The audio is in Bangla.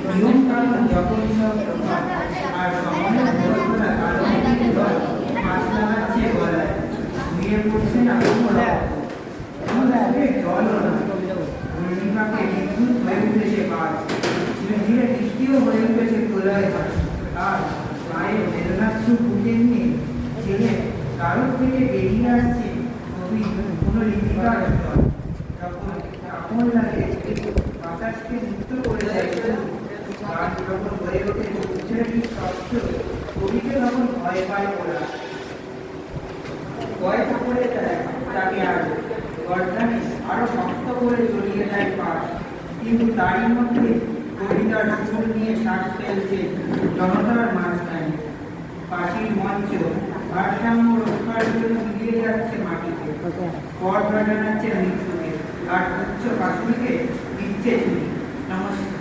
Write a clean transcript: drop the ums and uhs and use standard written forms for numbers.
নিয়ম কানুন যখন সব আর সমাজের বড়রা কারণ মাছ লাগাচ্ছে গলায় নিয়ে পড়ছে না আমাদের জলও না পূর্ণিমাকে বিদ্যুৎ হয়ে উঠেছে পাঁচ ধীরে ধীরে বৃষ্টিও হয়ে উঠেছে প্রলয় আর মায়ের বেদনাশ্রু বুকে নিয়ে ছেলে কারোর থেকে বেরিয়ে আসছে কবি কোনো লিপিকার স্তর যখন আপন লাগে বাতাসকে মুক্ত করে দেয় গান যখন হয়ে ওঠে ছেলেটি শব্দ কবিকে তখন ভয় পায় ওরা ভয়টা করে দেয় তাকে আর গর্দানে আরো শক্ত করে জড়িয়ে দেয় পাশ কিন্তু তারই মধ্যে কবিতার সুর নিয়ে শ্বাস ফেলছে জনতার মাঝখানে পাখির মঞ্চ ভারসাম্য রক্ষার জন্য মিলিয়ে যাচ্ছে মাটিতে পথ জানাচ্ছে মৃত্যুকে আর উচ্চ পাখিকে দিচ্ছে ছুটি নমস্কার।